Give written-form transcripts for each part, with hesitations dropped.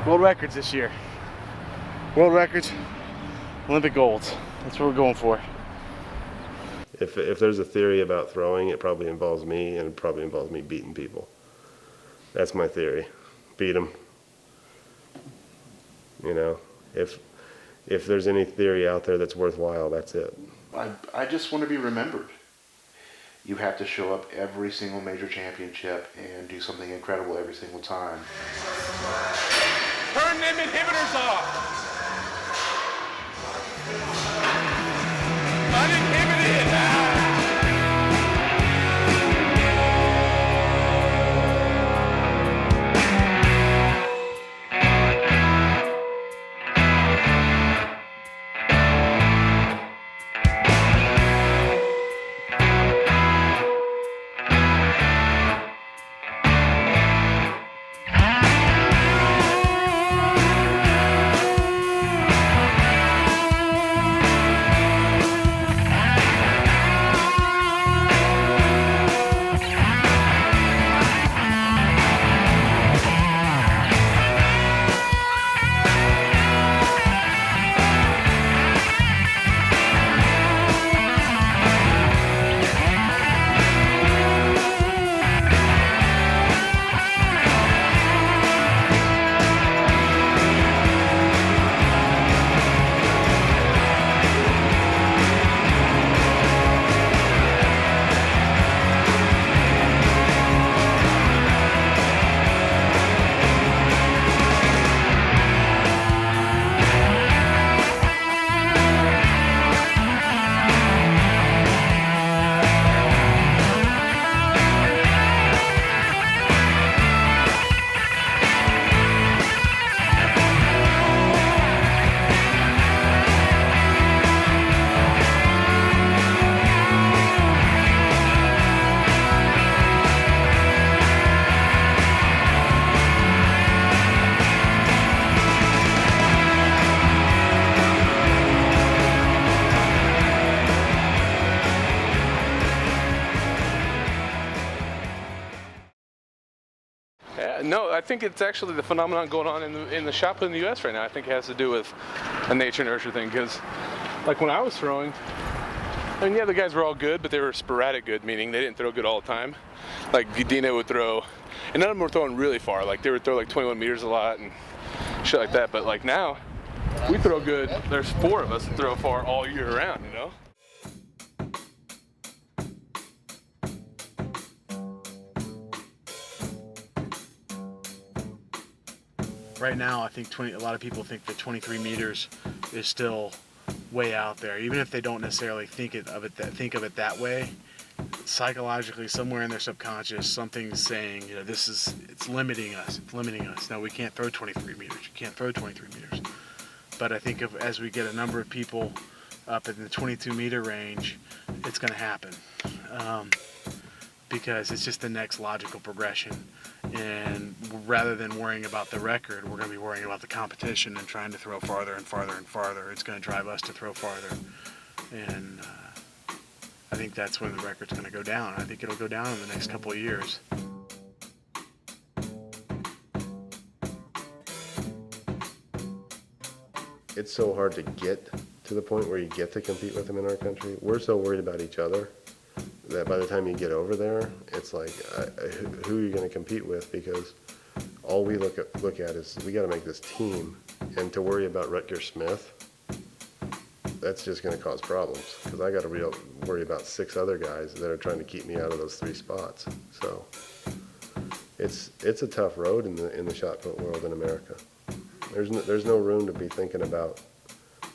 World records this year. World records, Olympic golds. That's what we're going for. If there's a theory about throwing, it probably involves me, and it probably involves me beating people. That's my theory. Beat them. You know, if there's any theory out there that's worthwhile, that's it. I just want to be remembered. You have to show up every single major championship and do something incredible every single time. Turn them inhibitors off. Uninhibited. No, I think it's actually the phenomenon going on in the shot put in the U.S. right now. I think it has to do with a nature nurture thing, because like when I was throwing, I mean, yeah, the guys were all good, but they were sporadic good, meaning they didn't throw good all the time. Like Dina would throw, and none of them were throwing really far. Like they would throw like 21 meters a lot and shit like that. But like now, we throw good. There's 4 of us that throw far all year round, you know? Right now, I think a lot of people think that 23 meters is still way out there, even if they don't necessarily think of it that way. Psychologically, somewhere in their subconscious, something's saying, you know, it's limiting us. It's limiting us. No, we can't throw 23 meters. You can't throw 23 meters. But I think as we get a number of people up in the 22 meter range, it's going to happen, because it's just the next logical progression. And rather than worrying about the record, we're going to be worrying about the competition and trying to throw farther and farther and farther. It's going to drive us to throw farther. And I think that's when the record's going to go down. I think it'll go down in the next couple of years. It's so hard to get to the point where you get to compete with them in our country. We're so worried about each other that by the time you get over there, it's like, who are you going to compete with? Because all we look at is we got to make this team, and to worry about Rutger Smith, that's just going to cause problems. Because I got to worry about 6 other guys that are trying to keep me out of those 3 spots. So it's a tough road in the shot put world in America. There's no room to be thinking about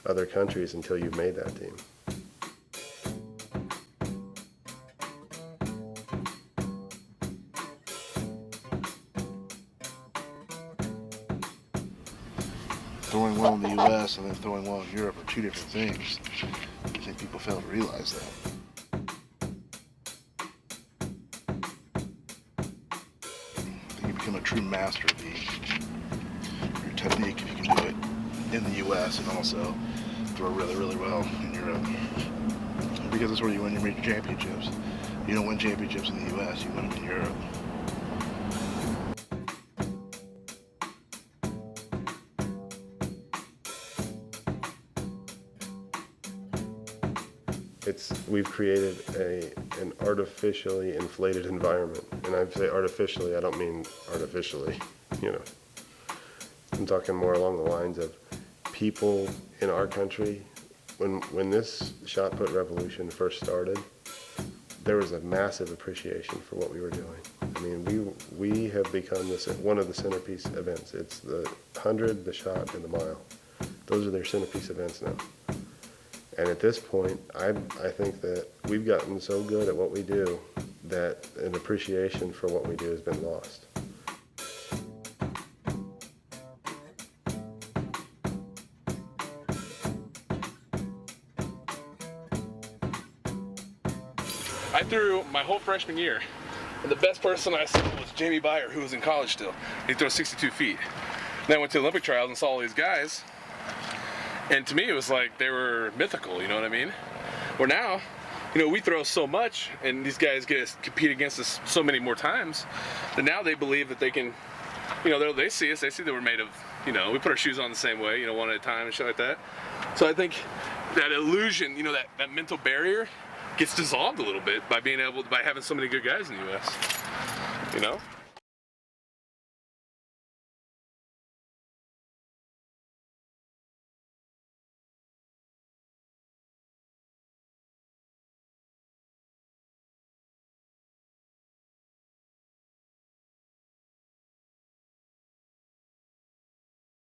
other countries until you've made that team. Throwing well in the U.S. and then throwing well in Europe are 2 different things. I think people fail to realize that. I think you become a true master of your technique if you can do it in the U.S. and also throw really, really well in Europe. Because that's where you win your major championships. You don't win championships in the U.S., you win them in Europe. we've created an artificially inflated environment. And I say artificially, I don't mean artificially, you know. I'm talking more along the lines of people in our country. When this shot put revolution first started, there was a massive appreciation for what we were doing. I mean, we have become one of the centerpiece events. It's the 100, the shot, and the mile. Those are their centerpiece events now. And at this point, I think that we've gotten so good at what we do that an appreciation for what we do has been lost. I threw my whole freshman year, and the best person I saw was Jamie Byer, who was in college still. He threw 62 feet. Then I went to the Olympic trials and saw all these guys, and to me it was like they were mythical, you know what I mean? Where now, you know, we throw so much, and these guys get to compete against us so many more times, that now they believe that they can, you know, they see us, they see that we're made of, you know, we put our shoes on the same way, you know, one at a time and shit like that. So I think that illusion, you know, that mental barrier gets dissolved a little bit by having so many good guys in the U.S., you know?